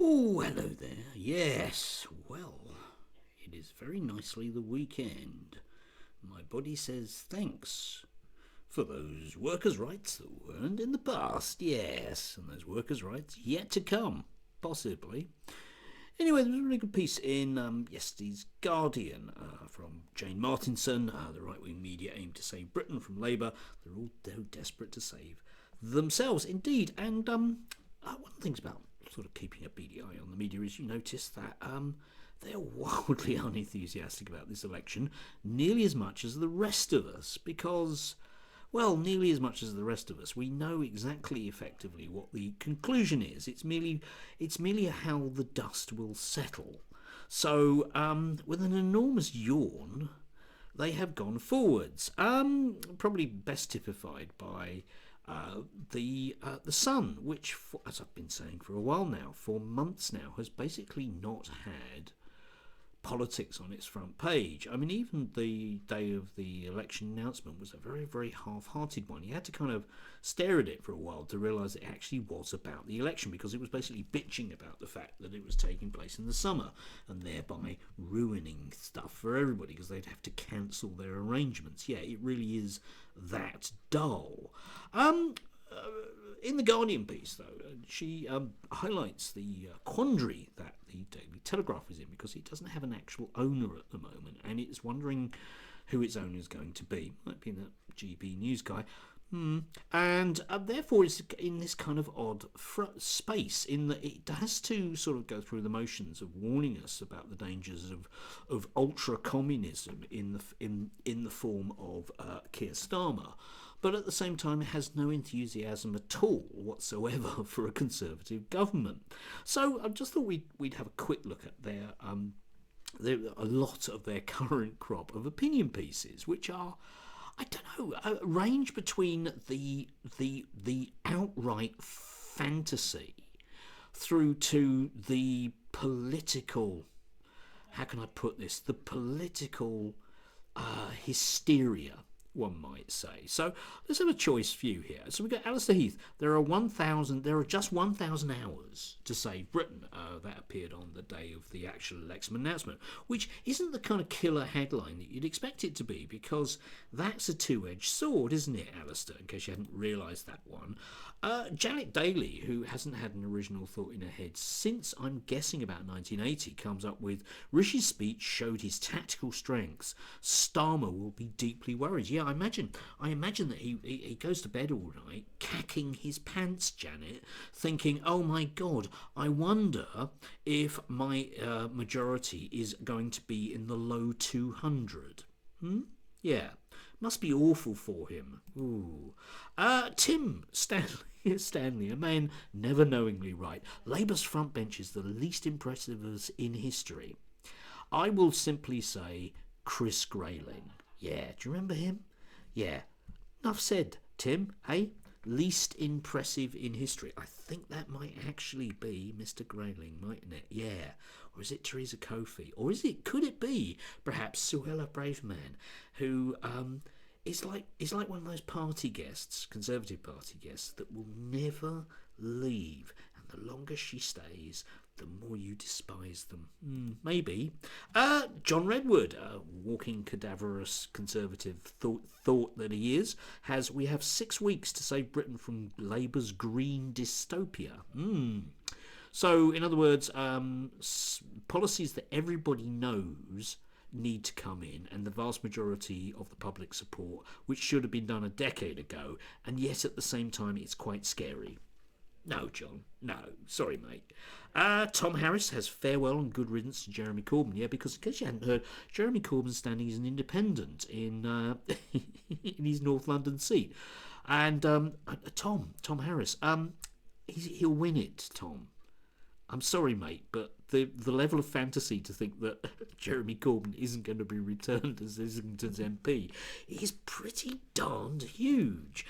Oh, hello there. Yes, well, it is very nicely the weekend. My body says thanks for those workers' rights that were earned in the past, yes, and those workers' rights yet to come, possibly. Anyway, there was a really good piece in yesterday's Guardian from Jane Martinson. The right wing media aim to save Britain from Labour. They're all desperate to save themselves, indeed. And one of the things about sort of keeping a beady eye on the media is you notice that they're wildly unenthusiastic about this election, nearly as much as the rest of us, because well, nearly as much as the rest of us, we know exactly effectively what the conclusion is. It's merely how the dust will settle. So, with an enormous yawn, they have gone forwards. Probably best typified by the Sun, which, as I've been saying for a while now, for months now, has basically not had politics on its front page. I mean, even the day of the election announcement was a very, very half-hearted one. You had to kind of stare at it for a while to realise it actually was about the election, because it was basically bitching about the fact that it was taking place in the summer and thereby ruining stuff for everybody because they'd have to cancel their arrangements. Yeah, it really is that dull. In the Guardian piece, though, she highlights the quandary that the Daily Telegraph is in, because it doesn't have an actual owner at the moment, and it's wondering who its owner is going to be. Might be that GB News guy. And therefore it's in this kind of odd space, in that it has to sort of go through the motions of warning us about the dangers of ultra communism in the form of Keir Starmer, but at the same time it has no enthusiasm at all whatsoever for a Conservative government. So I just thought we'd have a quick look at a lot of their current crop of opinion pieces, which are, I don't know, range between the outright fantasy through to the political, how can I put this, the political hysteria, one might say. So let's have a choice few here. So we've got Alistair Heath. There are just 1,000 hours to save Britain. That appeared on the day of the actual election announcement, which isn't the kind of killer headline that you'd expect it to be, because that's a two-edged sword, isn't it, Alistair, in case you hadn't realised that one. Janet Daly, who hasn't had an original thought in her head since, I'm guessing, about 1980, comes up with Rishi's speech showed his tactical strengths. Starmer will be deeply worried. Yeah, I imagine that he goes to bed all night cacking his pants, Janet, thinking, oh my God, I wonder if my majority is going to be in the low 200. Yeah, must be awful for him. Ooh. Tim Stanley, a man never knowingly right. Labour's front bench is the least impressive of us in history. I will simply say Chris Grayling. Yeah, do you remember him? Yeah. Enough said, Tim, eh? Least impressive in history. I think that might actually be Mr. Grayling, mightn't it? Yeah. Or is it Theresa Kofi? Or could it be perhaps Suella Braverman, who is like one of those party guests, Conservative party guests, that will never leave, and the longer she stays, the more you despise them. Maybe. John Redwood, walking cadaverous Conservative thought that he is, we have 6 weeks to save Britain from Labour's green dystopia. So, in other words, policies that everybody knows need to come in, and the vast majority of the public support, which should have been done a decade ago, and yet at the same time it's quite scary. No, John. No. Sorry, mate. Tom Harris has farewell and good riddance to Jeremy Corbyn. Yeah, because in case you hadn't heard, Jeremy Corbyn's standing as an independent in in his North London seat. And Tom Harris, he'll win it, Tom. I'm sorry, mate, but the level of fantasy to think that Jeremy Corbyn isn't going to be returned as Islington's MP is pretty darned huge.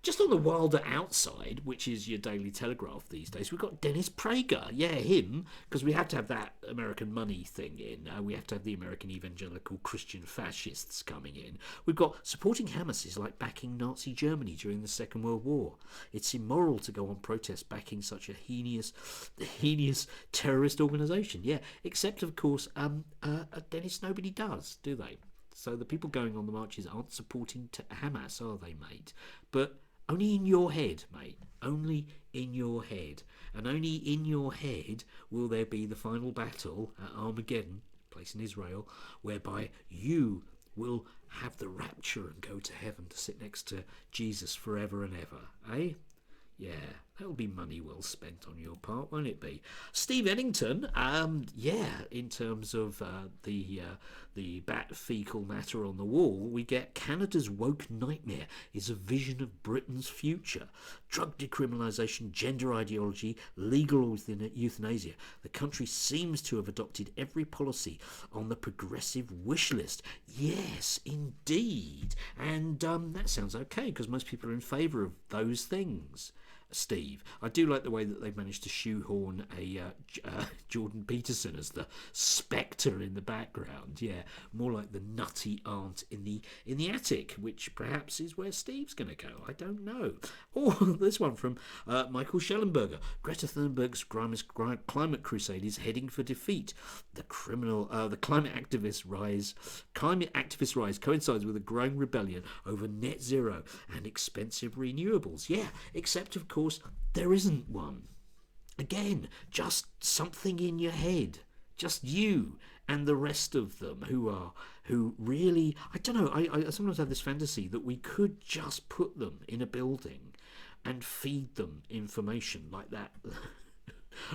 Just on the wilder outside, which is your Daily Telegraph these days, we've got Dennis Prager. Yeah, him, because we have to have that American money thing in. We have to have the American evangelical Christian fascists coming in. We've got supporting Hamas is like backing Nazi Germany during the Second World War. It's immoral to go on protest backing such a heinous terrorist organisation. Yeah, except, of course, Dennis, nobody does, do they? So the people going on the marches aren't supporting Hamas, are they, mate? But only in your head, mate. Only in your head. And only in your head will there be the final battle at Armageddon, place in Israel, whereby you will have the rapture and go to heaven to sit next to Jesus forever and ever. Eh? Yeah, that'll be money well spent on your part, won't it be? Steve Eddington, in terms of the bat fecal matter on the wall, we get Canada's woke nightmare is a vision of Britain's future. Drug decriminalisation, gender ideology, legal euthanasia. The country seems to have adopted every policy on the progressive wish list. Yes, indeed. And that sounds okay, because most people are in favour of those things. Steve, I do like the way that they've managed to shoehorn a Jordan Peterson as the spectre in the background. Yeah, more like the nutty aunt in the attic, which perhaps is where Steve's going to go. I don't know. Oh, this one from Michael Schellenberger. Greta Thunberg's climate crusade is heading for defeat. The climate activist rise coincides with a growing rebellion over net zero and expensive renewables. Yeah, except of course there isn't one. Again, just something in your head. Just you and the rest of them who really, I don't know, I sometimes have this fantasy that we could just put them in a building and feed them information like that.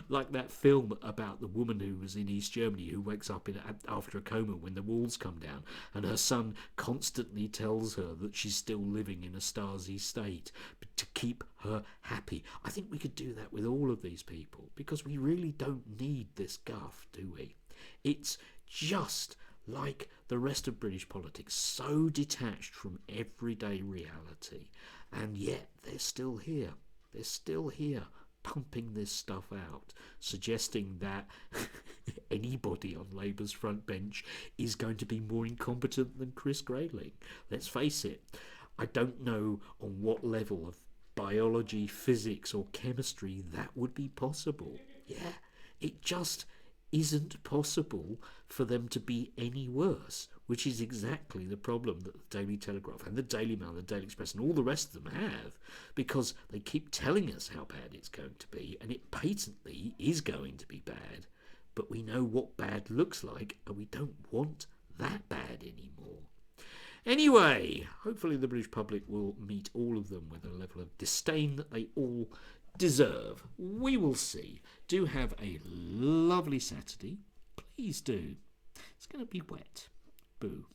Like that film about the woman who was in East Germany who wakes up after a coma when the walls come down, and her son constantly tells her that she's still living in a Stasi state to keep her happy. I think we could do that with all of these people, because we really don't need this guff, do we? It's just like the rest of British politics, so detached from everyday reality, and yet they're still here. They're still here, pumping this stuff out, suggesting that anybody on Labour's front bench is going to be more incompetent than Chris Grayling. Let's face it, I don't know on what level of biology, physics or chemistry that would be possible. Yeah, it just isn't possible for them to be any worse, which is exactly the problem that the Daily Telegraph and the Daily Mail and the Daily Express and all the rest of them have, because they keep telling us how bad it's going to be, and it patently is going to be bad, but we know what bad looks like, and we don't want that bad anymore. Anyway, hopefully the British public will meet all of them with a level of disdain that they all deserve. We will see. Do have a lovely Saturday. Please do. It's going to be wet. Boo.